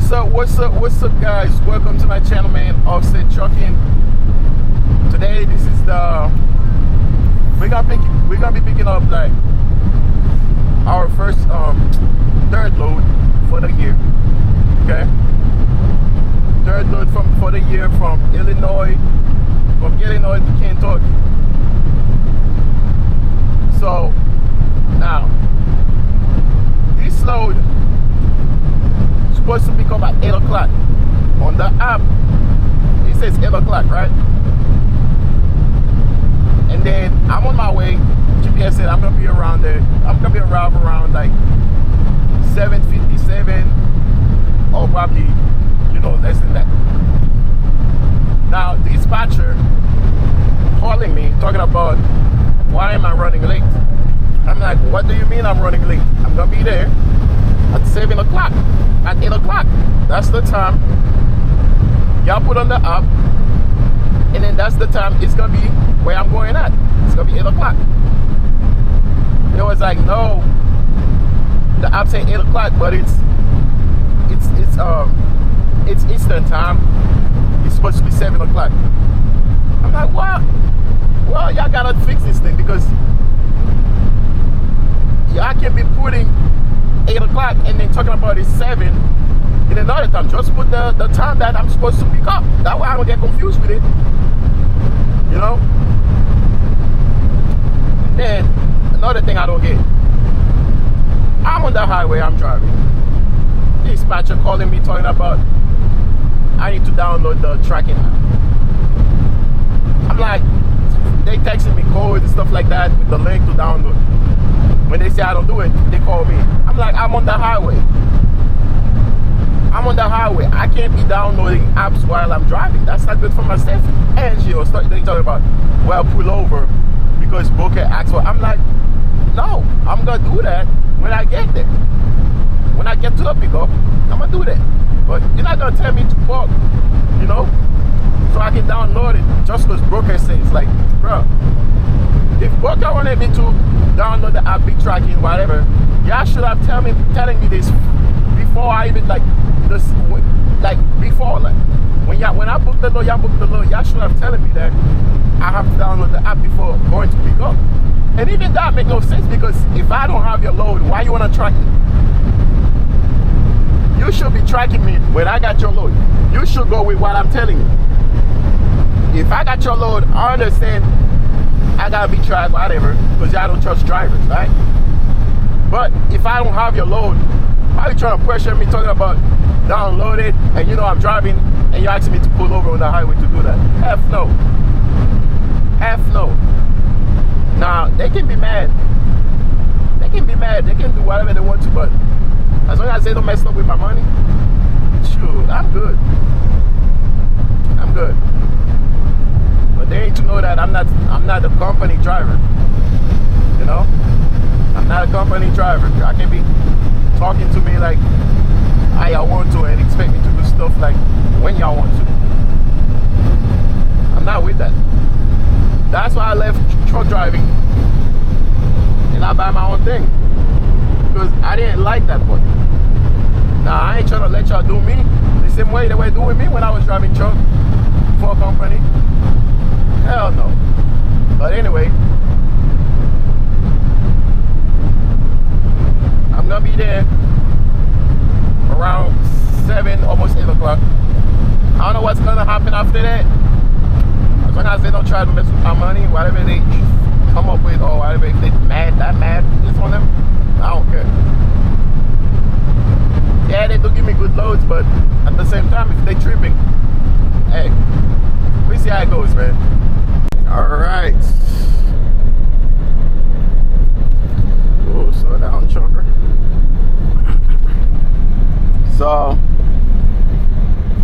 What's up guys? Welcome to my channel, man. OffseTRucking. Today this is we're gonna be picking up like our first third load for the year. Okay, third load for the year from Illinois to Kentucky. So now this load supposed to pick up at 8 o'clock. On the app it says 8 o'clock, right? And then I'm on my way. GPS said I'm gonna be around there. I'm gonna be around like 7:57 or probably, less than that. Now the dispatcher calling me talking about why am I running late. I'm like, what do you mean I'm running late? I'm gonna be there at 7 o'clock. At 8 o'clock, that's the time y'all put on the app, and then that's the time it's gonna be where I'm going at. It's gonna be 8 o'clock. It was like, no, the app said 8 o'clock, but it's Eastern time. It's supposed to be 7 o'clock. I'm like, what? Well, y'all gotta fix this thing, because y'all can be putting 8 o'clock and then talking about it's 7 in another time. Just put the time that I'm supposed to pick up. That way I don't get confused with it. And then another thing I don't get, I'm on the highway, I'm driving. Dispatcher calling me talking about I need to download the tracking app. I'm like, they texting me codes and stuff like that with the link to download. When they say I don't do it, they call me. I'm like, I'm on the highway. I'm on the highway. I can't be downloading apps while I'm driving. That's not good for my safety. And they talking about, well, pull over because broker asked for. I'm like, no, I'm gonna do that when I get there. When I get to the pickup, I'm gonna do that. But you're not gonna tell me to park, so I can download it just because broker says. Like, bro, if broker wanted me to download the app, big tracking, whatever, y'all should have telling me this before I even before when I booked the load, y'all should have telling me that I have to download the app before going to pick up. And even that make no sense, because if I don't have your load, why you wanna track it? You should be tracking me when I got your load. You should go with what I'm telling you. If I got your load, I understand I gotta be tracked, whatever, because y'all don't trust drivers, right? But if I don't have your load, why are you trying to pressure me talking about download it, and I'm driving, and you're asking me to pull over on the highway to do that? F no. F no. Now, they can be mad. They can be mad. They can do whatever they want to, but as long as they don't mess up with my money, shoot, I'm good. I'm good. But they need to know that I'm not a company driver. I'm not a company driver. I can be talking to me like how y'all want to and expect me to do stuff like when y'all want to. I'm not with that. That's why I left truck driving and I buy my own thing, because I didn't like that part. Now I ain't trying to let y'all do me the same way they were doing me when I was driving truck for a company. Hell no. But anyway, I'm gonna be there around 7, almost 8 o'clock. I don't know what's gonna happen after that. As long as they don't try to mess with my money, whatever they come up with, or whatever, if they're mad, it's on them. I don't care. Yeah, they do give me good loads, but at the same time, if they tripping, hey, we see how it goes, man. Alright. Oh, slow down, choker. So,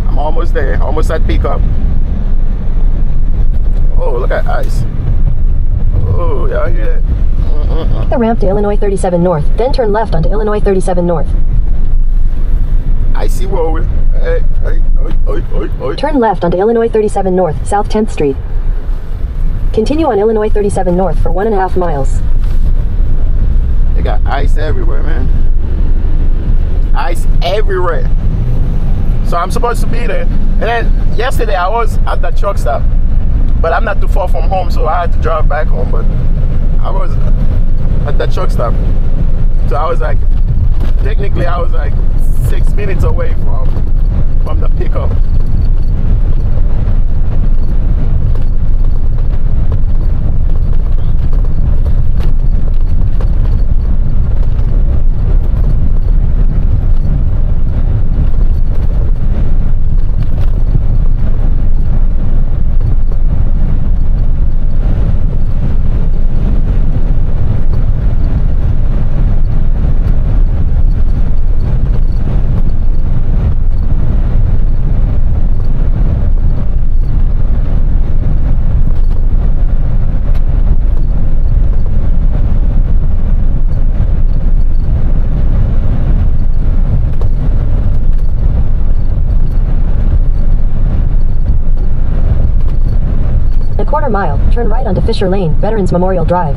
I'm almost there, almost at pickup. Oh, look at ice. Oh, y'all hear that? Take the ramp to Illinois 37 North, then turn left onto Illinois 37 North. Icy road. Hey. Turn left onto Illinois 37 North, South 10th Street. Continue on Illinois 37 North for 1.5 miles. They got ice everywhere, man. Ice everywhere. So I'm supposed to be there. And then yesterday I was at that truck stop, but I'm not too far from home, so I had to drive back home. But I was at that truck stop, so I was like, technically I was like 6 minutes away from the pickup. Quarter mile, turn right onto Fisher Lane, Veterans Memorial Drive.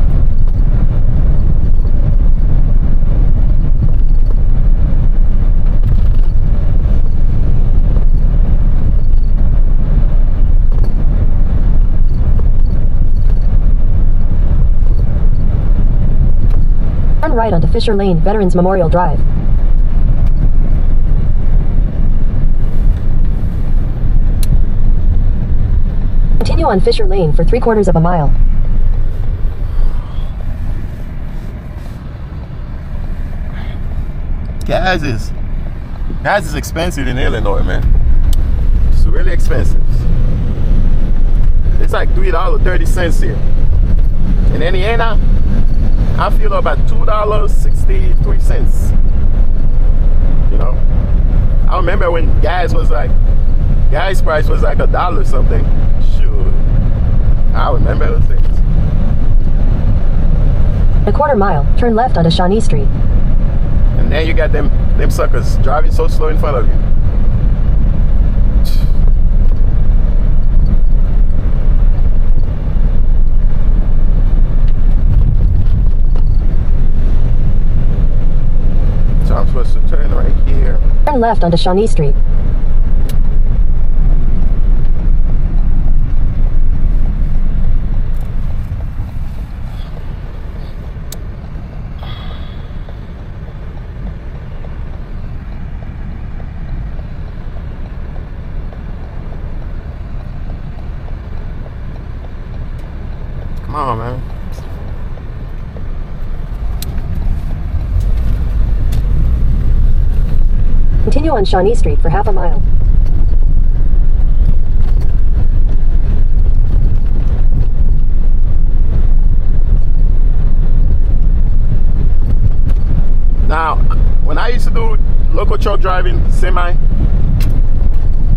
Turn right onto Fisher Lane, Veterans Memorial Drive. Continue on Fisher Lane for 3/4 of a mile. Gas is expensive in Illinois, man. It's really expensive. It's like $3.30 here. In Indiana, I feel about $2.63. You know, I remember when gas price was like $1 something. Sure, I remember those things. A quarter mile, turn left onto Shawnee Street. And then you got them suckers driving so slow in front of you. So I'm supposed to turn right here. Turn left onto Shawnee Street. Come on, man. Continue on Shawnee Street for half a mile. Now, when I used to do local truck driving, semi,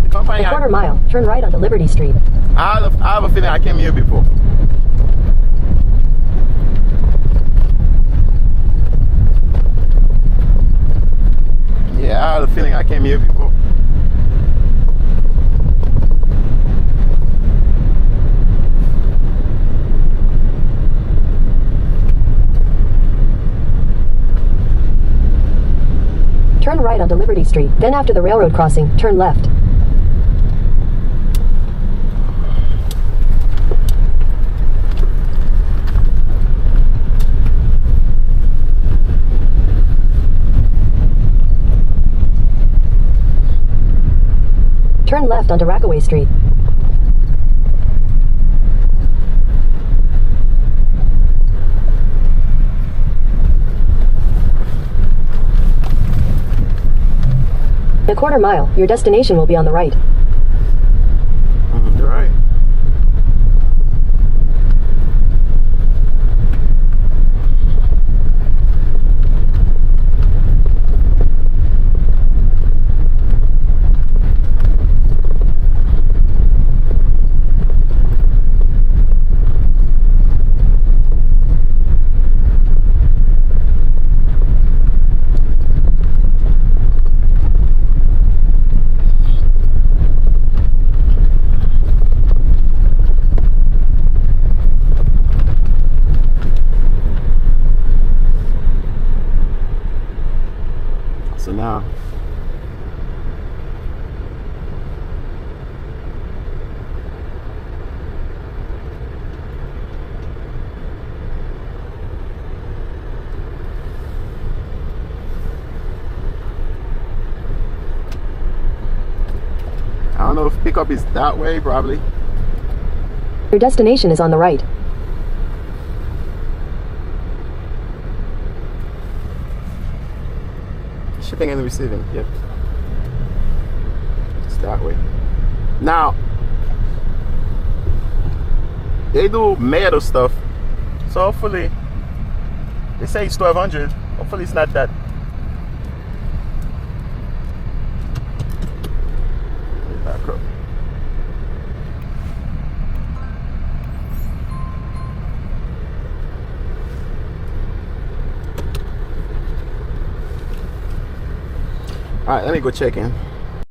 the company A quarter mile, turn right onto Liberty Street. I have a feeling I came here before. Yeah, I had a feeling I came here before. Turn right onto Liberty Street, then after the railroad crossing, turn left. Turn left onto Rockaway Street. A quarter mile, your destination will be on the right. You're right. So don't know if pickup is that way, probably. Your destination is on the right. Shipping and receiving, yep. It's that way. Now, they do metal stuff, so hopefully, they say it's 1200. Hopefully it's not that. Back up. All right, let me go check in.